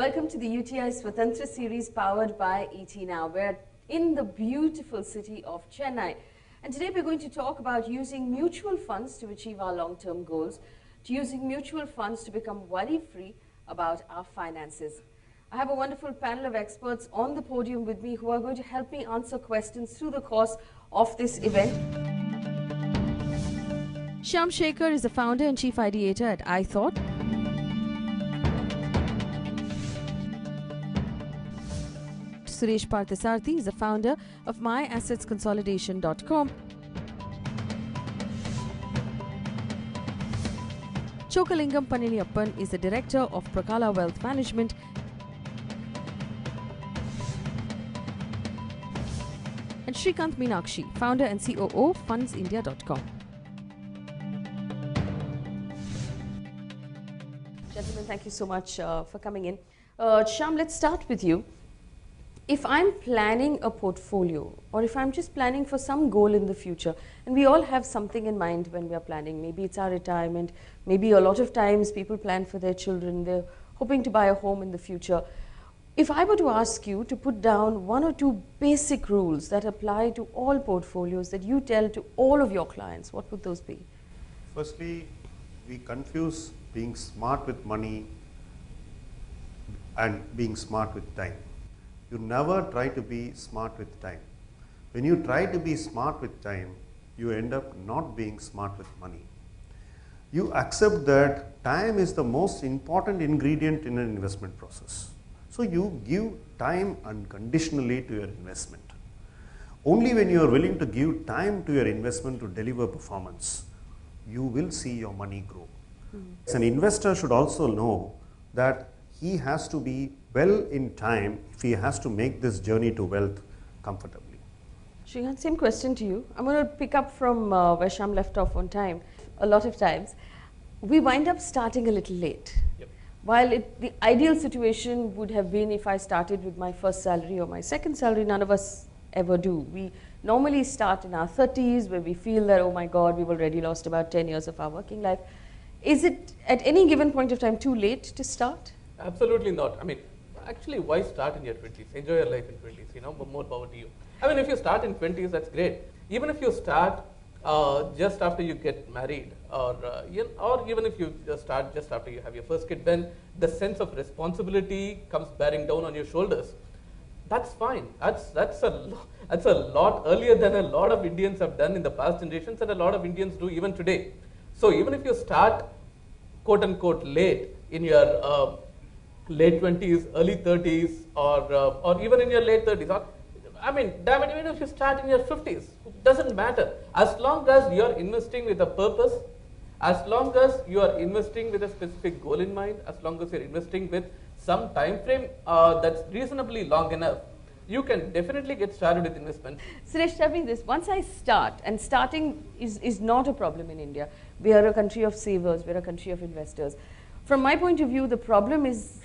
Welcome to the UTI Swatantra series powered by ET Now. We're in the beautiful city of Chennai. And today we're going to talk about using mutual funds to achieve our long-term goals, to using mutual funds to become worry-free about our finances. I have a wonderful panel of experts on the podium with me who are going to help me answer questions through the course of this event. Shyam Shekhar is the founder and chief ideator at iThought. Suresh Parthasarathy is the founder of myassetsconsolidation.com. Chokalingam Paniliyappan is the director of Prakala Wealth Management. And Shrikant Meenakshi, founder and COO, fundsindia.com. Gentlemen, thank you so much for coming in. Shyam, let's start with you. If I'm planning a portfolio, or if I'm just planning for some goal in the future, and we all have something in mind when we are planning, maybe it's our retirement, maybe a lot of times people plan for their children, they're hoping to buy a home in the future. If I were to ask you to put down one or two basic rules that apply to all portfolios that you tell to all of your clients, what would those be? Firstly, we confuse being smart with money and being smart with time. You never try to be smart with time. When you try to be smart with time, you end up not being smart with money. You accept that time is the most important ingredient in an investment process. So you give time unconditionally to your investment. Only when you are willing to give time to your investment to deliver performance, you will see your money grow. As an investor should also know that he has to be well in time if he has to make this journey to wealth comfortably. Shrikant, same question to you. I'm going to pick up from where Shyam left off on time. A lot of times, we wind up starting a little late. Yep. While the ideal situation would have been if I started with my first salary or my second salary, none of us ever do. We normally start in our 30s where we feel that, oh my God, we've already lost about 10 years of our working life. Is it at any given point of time too late to start? Absolutely not. I mean, actually, why start in your 20s? Enjoy your life in 20s, you know, more power to you. I mean, if you start in 20s, that's great. Even if you start just after you get married, or even if you just start just after you have your first kid, then the sense of responsibility comes bearing down on your shoulders. That's fine. That's a lot earlier than a lot of Indians have done in the past generations, and a lot of Indians do even today. So even if you start, quote unquote, late in your late 20s, early 30s, or even in your late 30s, or, I mean, damn it, even if you start in your 50s, it doesn't matter. As long as you are investing with a purpose, as long as you are investing with a specific goal in mind, as long as you are investing with some time frame that's reasonably long enough, you can definitely get started with investment. Suresh, tell me this. Once I start, and starting is not a problem in India. We are a country of savers. We are a country of investors. From my point of view, the problem is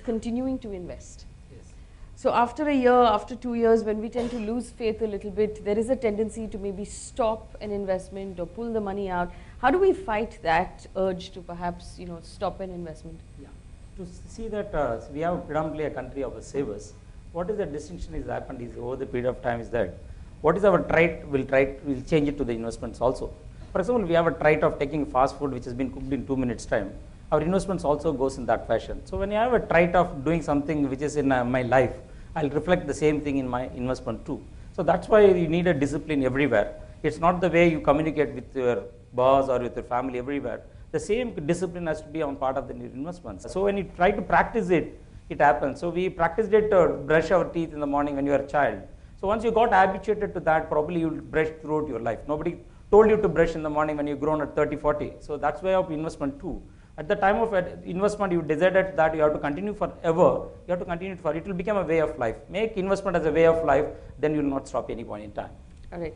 continuing to invest. Yes. So after a year, after 2 years, when we tend to lose faith a little bit, there is a tendency to maybe stop an investment or pull the money out. How do we fight that urge to perhaps, you know, stop an investment? Yeah. To see that we have predominantly a country of savers, what is the distinction is happened is over the period of time is that what is our trait, we'll change it to the investments also. For example, we have a trait of taking fast food which has been cooked in 2 minutes time. Our investments also goes in that fashion. So when you have a trait of doing something which is in my life, I'll reflect the same thing in my investment too. So that's why you need a discipline everywhere. It's not the way you communicate with your boss or with your family everywhere. The same discipline has to be on part of the investments. So when you try to practice it, it happens. So we practiced it to brush our teeth in the morning when you are a child. So once you got habituated to that, probably you'll brush throughout your life. Nobody told you to brush in the morning when you've grown at 30, 40. So that's way of investment too. At the time of investment, you decided that you have to continue forever. You have to continue it will become a way of life. Make investment as a way of life, then you will not stop any point in time. All right.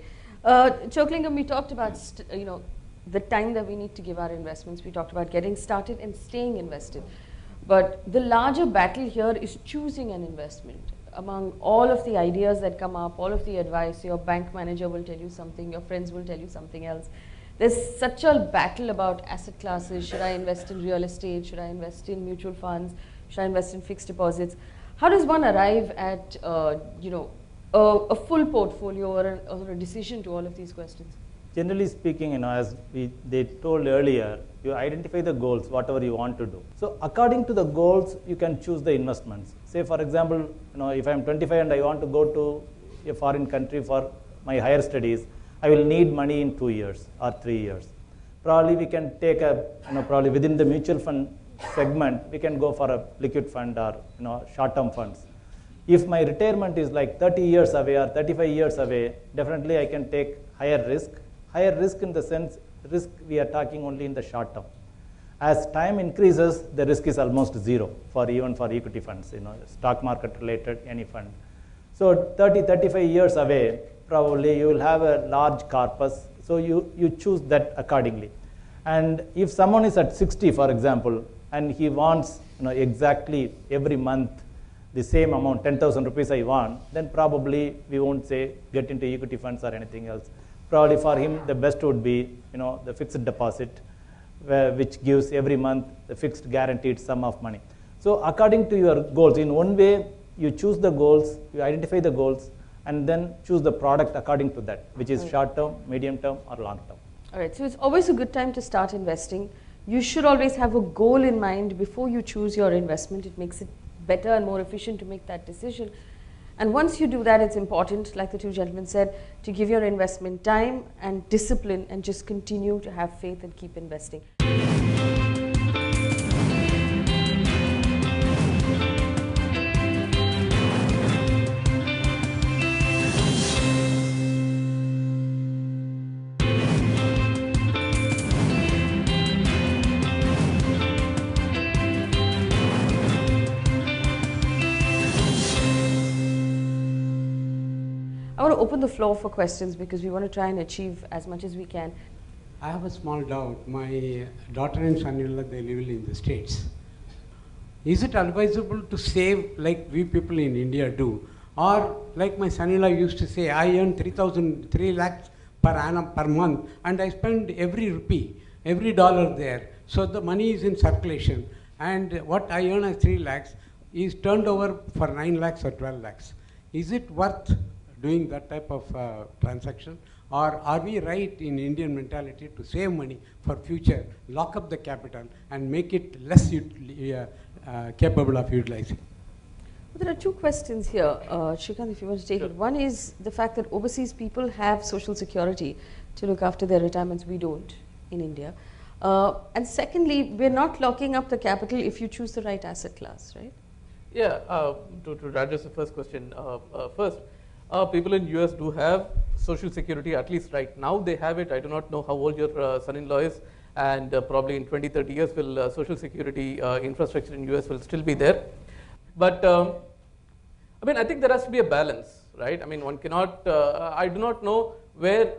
Chokalingam, we talked about, the time that we need to give our investments. We talked about getting started and staying invested. But the larger battle here is choosing an investment. Among all of the ideas that come up, all of the advice, your bank manager will tell you something, your friends will tell you something else. There's such a battle about asset classes. Should I invest in real estate? Should I invest in mutual funds? Should I invest in fixed deposits? How does one arrive at, a full portfolio or a decision to all of these questions? Generally speaking, as they told earlier, you identify the goals, whatever you want to do. So according to the goals, you can choose the investments. Say for example, if I am 25 and I want to go to a foreign country for my higher studies, I will need money in 2 years or 3 years. Probably we can take probably within the mutual fund segment, we can go for a liquid fund or short-term funds. If my retirement is like 30 years away or 35 years away, definitely I can take higher risk. Higher risk in the sense, risk we are talking only in the short term. As time increases, the risk is almost zero even for equity funds, stock market related, any fund. So 30, 35 years away, probably you will have a large corpus, so you choose that accordingly. And if someone is at 60, for example, and he wants exactly every month the same amount, 10,000 rupees I want, then probably we won't say get into equity funds or anything else. Probably for him, the best would be the fixed deposit, which gives every month the fixed guaranteed sum of money. So according to your goals, in one way, you choose the goals, you identify the goals, and then choose the product according to that, which is short term, medium term, or long term. All right, so it's always a good time to start investing. You should always have a goal in mind before you choose your investment. It makes it better and more efficient to make that decision. And once you do that, it's important, like the two gentlemen said, to give your investment time and discipline and just continue to have faith and keep investing. I want to open the floor for questions because we want to try and achieve as much as we can. I have a small doubt. My daughter and son-in-law, they live in the States. Is it advisable to save like we people in India do? Or like my son-in-law used to say, I earn 3 lakhs per annum per month and I spend every rupee, every dollar there. So the money is in circulation and what I earn as 3 lakhs is turned over for 9 lakhs or 12 lakhs. Is it worth doing that type of transaction, or are we right in Indian mentality to save money for future, lock up the capital and make it less capable of utilizing? Well, there are two questions here, Shrikant, if you want to take it. One is the fact that overseas people have social security to look after their retirements. We don't in India. And secondly, we're not locking up the capital if you choose the right asset class, right? Yeah, to address the first question first. People in US do have social security, at least right now they have it. I do not know how old your son-in-law is, and probably in 20, 30 years will social security infrastructure in US will still be there. But I think there has to be a balance, right? I mean, one cannot, I do not know where,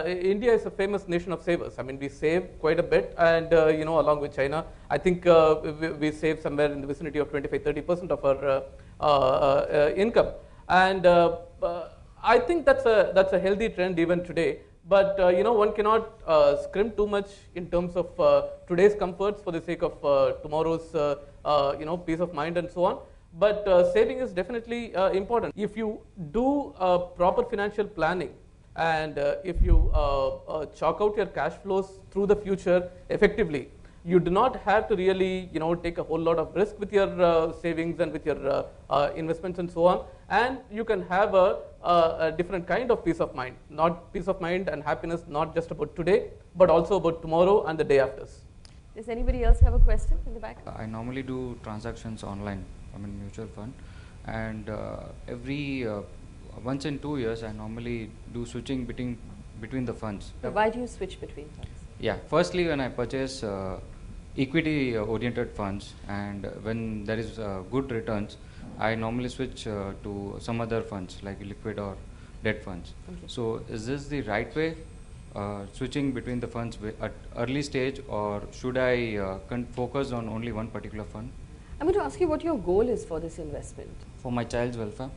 India is a famous nation of savers. I mean, we save quite a bit, and along with China, I think we save somewhere in the vicinity of 25–30% of our income. And I think that's a healthy trend even today. But one cannot scrimp too much in terms of today's comforts for the sake of tomorrow's peace of mind and so on. But saving is definitely important. If you do proper financial planning, and if you chalk out your cash flows through the future effectively, you do not have to really take a whole lot of risk with your savings and with your investments and so on, and you can have a different kind of peace of mind. Not peace of mind and happiness not just about today, but also about tomorrow and the day after. Does anybody else have a question in the back? I normally do transactions online, mutual fund, and every once in 2 years I normally do switching between the funds. So why do you switch between funds? Yeah, firstly when I purchase equity oriented funds, and when there is good returns, I normally switch to some other funds like liquid or debt funds. Okay. So is this the right way, switching between the funds at early stage, or should I focus on only one particular fund? I'm going to ask you what your goal is for this investment. For my child's welfare.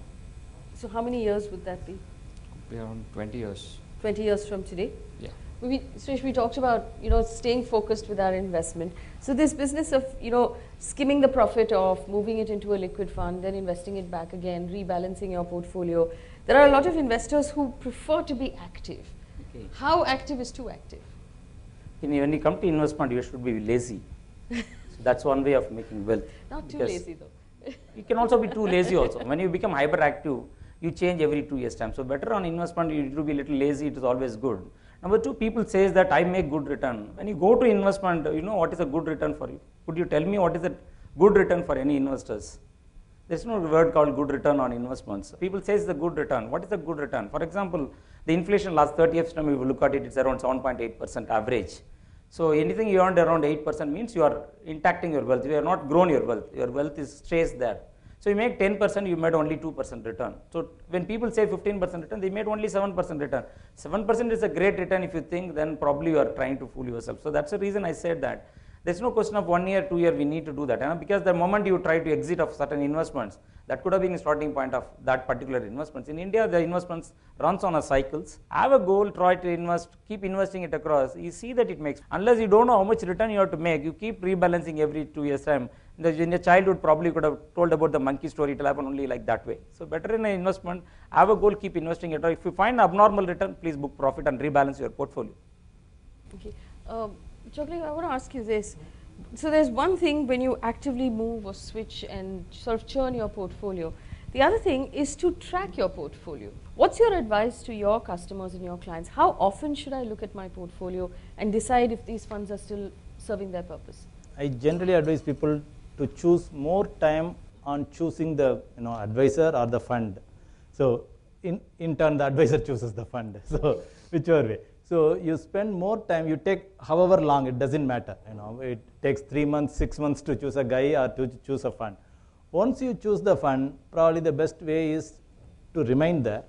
So how many years would that be? Around 20 years. 20 years from today? Yeah. Suresh, we talked about, staying focused with our investment. So this business of, skimming the profit off, moving it into a liquid fund, then investing it back again, rebalancing your portfolio. There are a lot of investors who prefer to be active. Okay. How active is too active? When you come to investment, you should be lazy. So that's one way of making wealth. Not too lazy though. You can also be too lazy also. When you become hyperactive, you change every 2 years time. So better on investment, you need to be a little lazy, it is always good. Number two, people says that I make good return. When you go to investment, what is a good return for you? Could you tell me what is a good return for any investors? There's no word called good return on investments. People say it's a good return. What is a good return? For example, the inflation last 30 years time, if you look at it, it's around 7.8% average. So anything you earned around 8% means you are intacting your wealth. You have not grown your wealth. Your wealth stays there. So you make 10%, you made only 2% return. So when people say 15% return, they made only 7% return. 7% is a great return if you think, then probably you are trying to fool yourself. So that's the reason I said that. There's no question of 1 year, 2 year, we need to do that. Because the moment you try to exit of certain investments, that could have been the starting point of that particular investments. In India, the investments runs on a cycles. Have a goal, try to invest, keep investing it across. You see that it makes, unless you don't know how much return you have to make, you keep rebalancing every 2 years time. In your childhood, probably could have told about the monkey story. It will happen only like that way. So better in an investment, have a goal, keep investing it. Or if you find abnormal return, please book profit and rebalance your portfolio. Okay. Chokli, I want to ask you this. So there's one thing when you actively move or switch and sort of churn your portfolio. The other thing is to track your portfolio. What's your advice to your customers and your clients? How often should I look at my portfolio and decide if these funds are still serving their purpose? I generally advise people to choose more time on choosing the advisor or the fund. So in turn the advisor chooses the fund. So whichever way. So you spend more time, you take however long, it doesn't matter. It takes 3 months, 6 months to choose a guy or to choose a fund. Once you choose the fund, probably the best way is to remain there,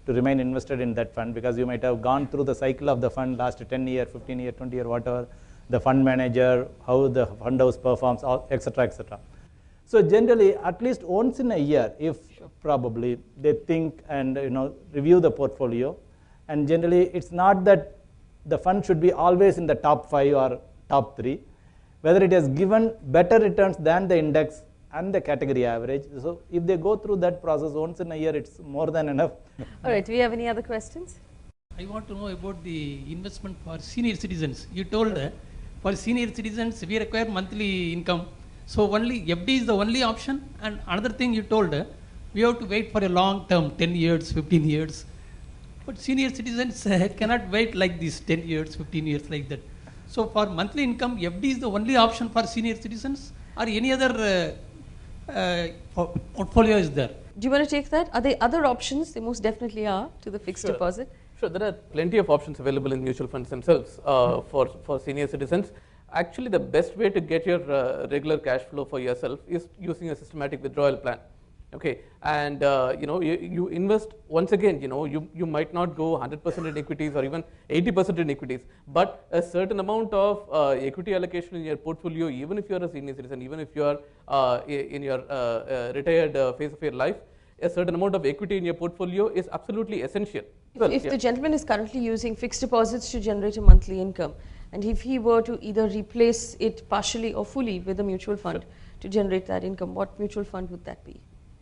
to remain invested in that fund, because you might have gone through the cycle of the fund last 10 year, 15 year, 20 year, whatever, the fund manager, how the fund house performs, etc., etc. So generally, at least once in a year, if probably they think and review the portfolio, and generally it's not that the fund should be always in the top 5 or top 3, whether it has given better returns than the index and the category average. So if they go through that process once in a year, it's more than enough. All right, do we have any other questions? I want to know about the investment for senior citizens. You told for senior citizens we require monthly income. So only FD is the only option. And another thing you told, we have to wait for a long term, 10 years, 15 years. But senior citizens cannot wait like this, 10 years, 15 years like that. So for monthly income, FD is the only option for senior citizens, or any other portfolio is there? Do you want to take that? Are there other options? They most definitely are to the fixed deposit. Sure, there are plenty of options available in mutual funds themselves for senior citizens. Actually, the best way to get your regular cash flow for yourself is using a systematic withdrawal plan. Okay, and you invest once again. You might not go 100% in equities or even 80% in equities, but a certain amount of equity allocation in your portfolio, even if you are a senior citizen, even if you are in your retired phase of your life, a certain amount of equity in your portfolio is absolutely essential. If the gentleman is currently using fixed deposits to generate a monthly income, and if he were to either replace it partially or fully with a mutual fund to generate that income, what mutual fund would that be?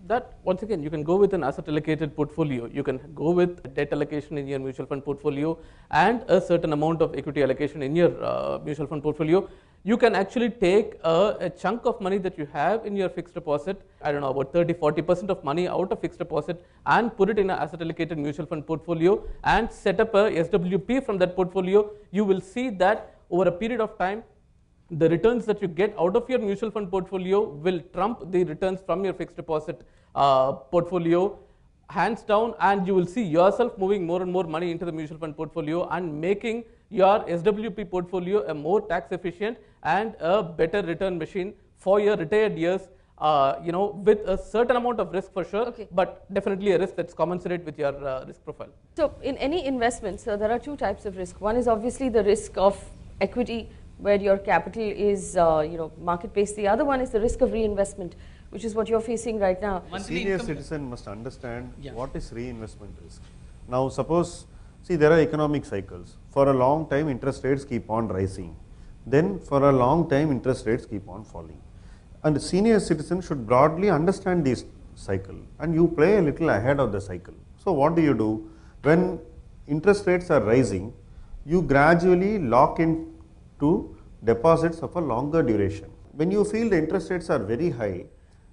That, once again, you can go with an asset allocated portfolio. You can go with debt allocation in your mutual fund portfolio and a certain amount of equity allocation in your mutual fund portfolio. You can actually take a chunk of money that you have in your fixed deposit, I don't know, about 30-40% of money out of fixed deposit, and put it in an asset allocated mutual fund portfolio and set up a SWP from that portfolio. You will see that over a period of time, the returns that you get out of your mutual fund portfolio will trump the returns from your fixed deposit portfolio hands down, and you will see yourself moving more and more money into the mutual fund portfolio and making your SWP portfolio a more tax efficient and a better return machine for your retired years, with a certain amount of risk for sure, but definitely a risk that's commensurate with your risk profile. So in any investment, so there are two types of risk. One is obviously the risk of equity, where your capital is market based. The other one is the risk of reinvestment, which is what you're facing right now. Senior citizen must understand what is reinvestment risk. Now suppose, see, there are economic cycles. for a long time interest rates keep on rising. Then for a long time interest rates keep on falling. And senior citizens should broadly understand this cycle, and you play a little ahead of the cycle. So what do? When interest rates are rising, you gradually lock into deposits of a longer duration. When you feel the interest rates are very high,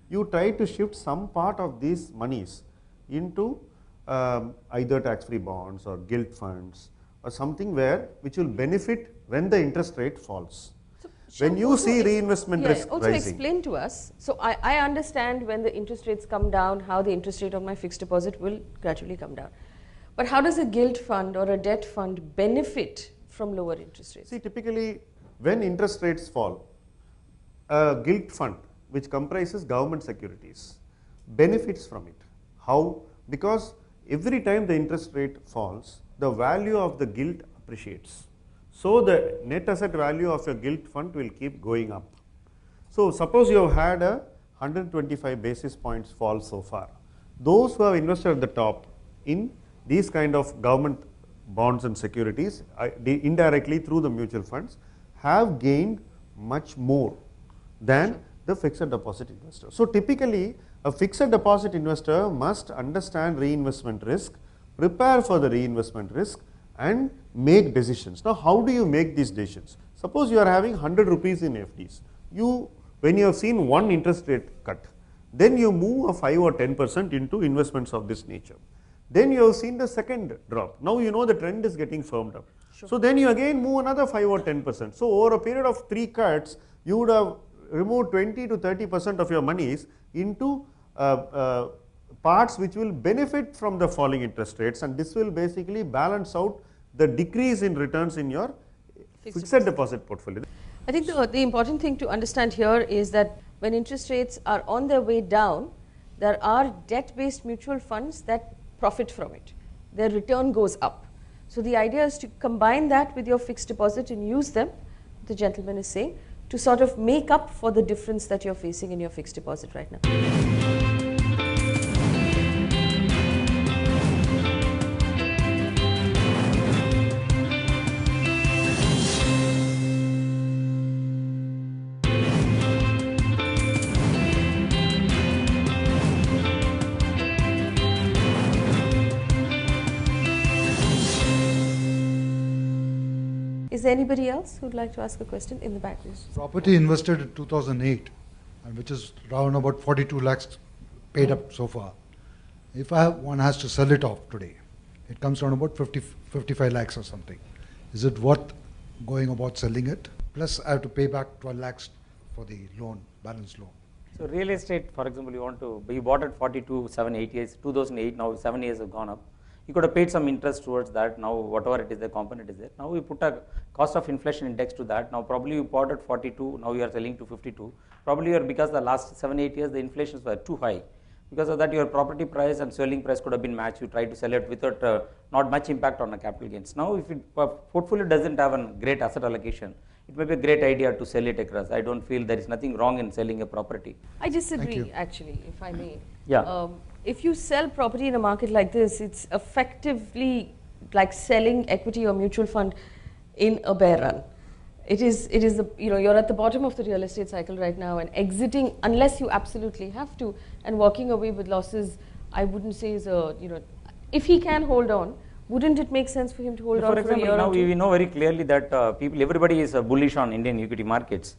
you try to shift some part of these monies into either tax-free bonds or gilt funds or something which will benefit when the interest rate falls. So when you see reinvestment risk also rising. explain to us, so I understand when the interest rates come down, how the interest rate on my fixed deposit will gradually come down. But how does a gilt fund or a debt fund benefit from lower interest rates? See, typically when interest rates fall, a gilt fund which comprises government securities benefits from it. How? Because every time the interest rate falls, the value of the gilt appreciates. So the net asset value of your gilt fund will keep going up. So suppose you have had a 125 basis points fall so far. Those who have invested at the top in these kind of government bonds and securities, indirectly through the mutual funds, have gained much more than the fixed deposit investor. So typically a fixed deposit investor must understand reinvestment risk, prepare for the reinvestment risk, and make decisions. Now how do you make these decisions? Suppose you are having 100 rupees in FDs. When you have seen one interest rate cut, then you move a 5 or 10% into investments of this nature. Then you have seen the second drop. Now you know the trend is getting firmed up. Sure. So then you again move another 5 or 10%. So over a period of 3 cuts, you would have removed 20 to 30% of your monies into parts which will benefit from the falling interest rates, and this will basically balance out the decrease in returns in your fixed deposit portfolio. I think the important thing to understand here is that when interest rates are on their way down, there are debt-based mutual funds that profit from it. Their return goes up. So the idea is to combine that with your fixed deposit and use them, the gentleman is saying, to sort of make up for the difference that you're facing in your fixed deposit right now. Is there anybody else who'd like to ask a question in the back? Property invested in 2008, and which is around about 42 lakhs paid up so far. If one has to sell it off today, it comes around about 55 lakhs or something. Is it worth going about selling it? Plus I have to pay back 12 lakhs for the loan, balance loan. So real estate, for example, you bought at 42, 7, 8 years, 2008, now 7 years have gone up. You could have paid some interest towards that. Now whatever it is, the component is there. Now we put a cost of inflation index to that. Now probably you bought at 42, now you are selling to 52. Probably because the last 7, 8 years the inflations were too high. Because of that your property price and selling price could have been matched. You try to sell it without not much impact on the capital gains. Now if portfolio doesn't have a great asset allocation, it may be a great idea to sell it across. I don't feel there is nothing wrong in selling a property. I disagree actually, if I may. Yeah. If you sell property in a market like this, it's effectively like selling equity or mutual fund in a bear run. It is you're at the bottom of the real estate cycle right now, and exiting unless you absolutely have to, and walking away with losses, I wouldn't say is if he can hold on, wouldn't it make sense for him to hold on for a year or two? Now we know very clearly that everybody is bullish on Indian equity markets.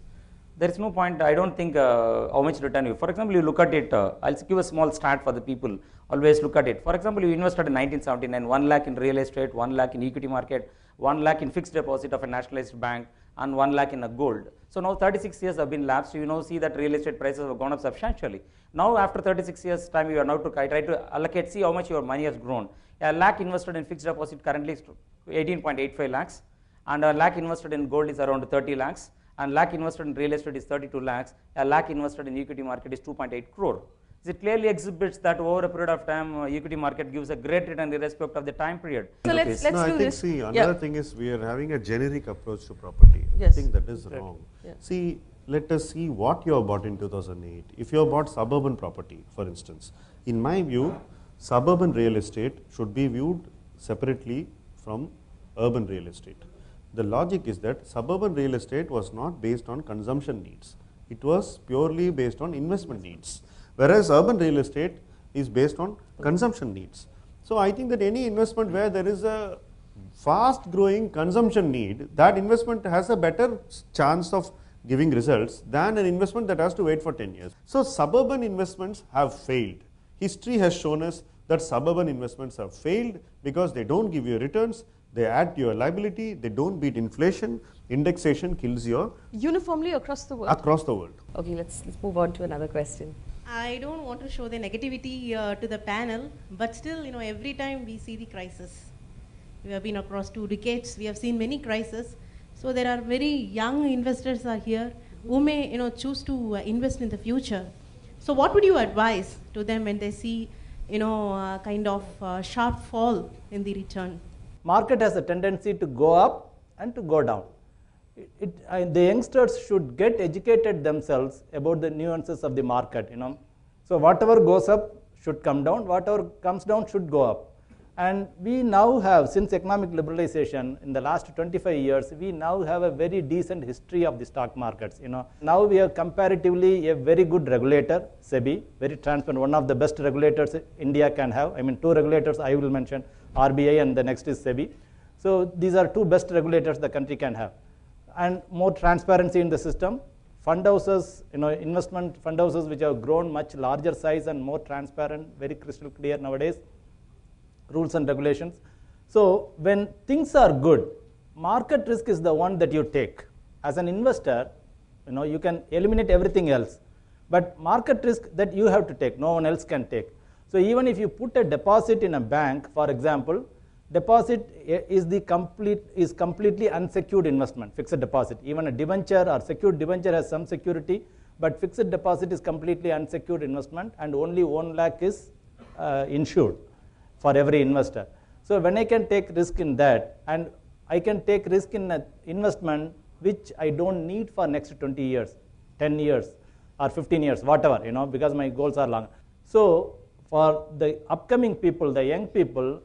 There is no point, I don't think how much return you. For example, you look at it, I'll give a small stat for the people, always look at it. For example, you invested in 1979, 1 lakh in real estate, 1 lakh in equity market, 1 lakh in fixed deposit of a nationalized bank, and 1 lakh in a gold. So now 36 years have been lapsed, you see that real estate prices have gone up substantially. Now after 36 years time, you are now to try to allocate, see how much your money has grown. A lakh invested in fixed deposit currently is 18.85 lakhs, and a lakh invested in gold is around 30 lakhs. And lakh invested in real estate is 32 lakhs, a lakh invested in equity market is 2.8 crore. It clearly exhibits that over a period of time, equity market gives a great return irrespective of the time period. So let's do this. See, another thing is we are having a generic approach to property. Yes. I think that is wrong. Yeah. See, let us see what you have bought in 2008. If you have bought suburban property, for instance, in my view, suburban real estate should be viewed separately from urban real estate. The logic is that suburban real estate was not based on consumption needs. It was purely based on investment needs. Whereas urban real estate is based on consumption needs. So I think that any investment where there is a fast growing consumption need, that investment has a better chance of giving results than an investment that has to wait for 10 years. So suburban investments have failed. History has shown us that suburban investments have failed because they don't give you returns, they add to your liability, they don't beat inflation, indexation kills your Uniformly across the world? Across the world. Okay, let's move on to another question. I don't want to show the negativity to the panel, but still, every time we see the crisis. We have been across 2 decades, we have seen many crises. So there are very young investors are here who may, choose to invest in the future. So what would you advise to them when they see, kind of sharp fall in the return? Market has a tendency to go up and to go down. The youngsters should get educated themselves about the nuances of the market. So whatever goes up should come down, whatever comes down should go up. And we now have, since economic liberalization in the last 25 years, we now have a very decent history of the stock markets. Now we have comparatively a very good regulator, SEBI, very transparent, one of the best regulators India can have. 2 regulators I will mention, RBI and the next is SEBI. So these are 2 best regulators the country can have. And more transparency in the system. Fund houses, investment fund houses which have grown much larger size and more transparent, very crystal clear nowadays. Rules and regulations. So when things are good, market risk is the one that you take. As an investor, you can eliminate everything else, but market risk that you have to take, no one else can take. So even if you put a deposit in a bank, for example, deposit is completely unsecured investment, fixed deposit. Even a debenture or secured debenture has some security, but fixed deposit is completely unsecured investment and only 1 lakh is insured for every investor. So when I can take risk in that, and I can take risk in an investment which I don't need for next 20 years, 10 years or 15 years, whatever, because my goals are long. So for the upcoming people, the young people,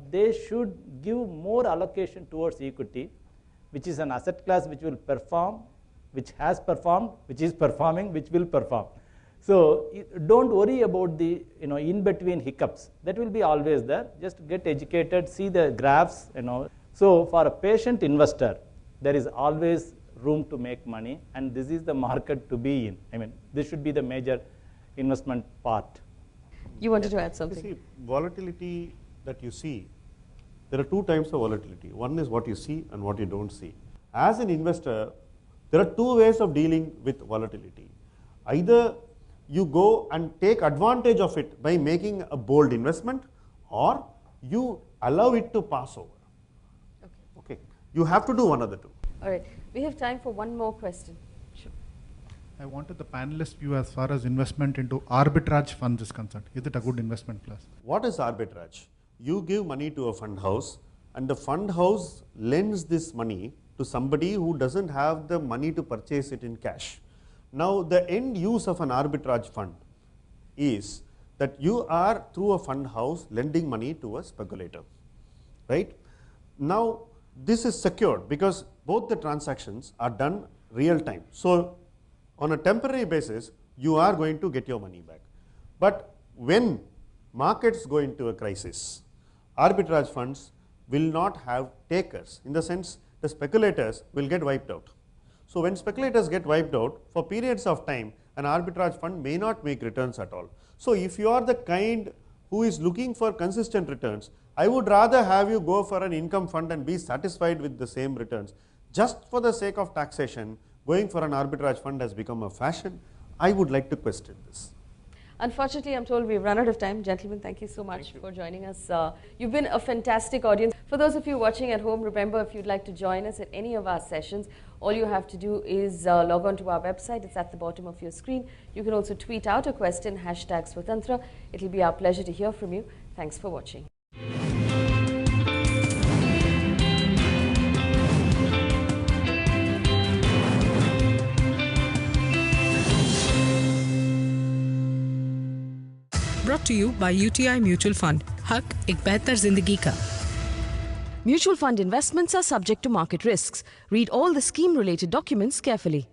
they should give more allocation towards equity, which is an asset class which will perform, which has performed, which is performing, which will perform. So don't worry about the in between hiccups. That will be always there. Just get educated, see the graphs. So for a patient investor, there is always room to make money, and this is the market to be in. This should be the major investment part. You wanted to add something? You see, volatility that you see, there are 2 types of volatility. One is what you see and what you don't see. As an investor, there are 2 ways of dealing with volatility. Either you go and take advantage of it by making a bold investment, or you allow it to pass over. Okay. You have to do one of the 2. All right. We have time for one more question. Sure. I wanted the panelist view as far as investment into arbitrage funds is concerned. Is it a good investment plus? What is arbitrage? You give money to a fund house, and the fund house lends this money to somebody who doesn't have the money to purchase it in cash. Now, the end use of an arbitrage fund is that you are, through a fund house, lending money to a speculator, right? Now, this is secured because both the transactions are done real time. So, on a temporary basis, you are going to get your money back. But when markets go into a crisis, arbitrage funds will not have takers. In the sense, the speculators will get wiped out. So when speculators get wiped out, for periods of time, an arbitrage fund may not make returns at all. So if you are the kind who is looking for consistent returns, I would rather have you go for an income fund and be satisfied with the same returns. Just for the sake of taxation, going for an arbitrage fund has become a fashion. I would like to question this. Unfortunately, I'm told we've run out of time. Gentlemen, thank you so much for joining us. You've been a fantastic audience. For those of you watching at home, remember, if you'd like to join us at any of our sessions, all you have to do is log on to our website. It's at the bottom of your screen. You can also tweet out a question, #Swatantra. It'll be our pleasure to hear from you. Thanks for watching. Brought to you by UTI Mutual Fund. हक एक बेहतर जिंदगी का. Mutual fund investments are subject to market risks. Read all the scheme-related documents carefully.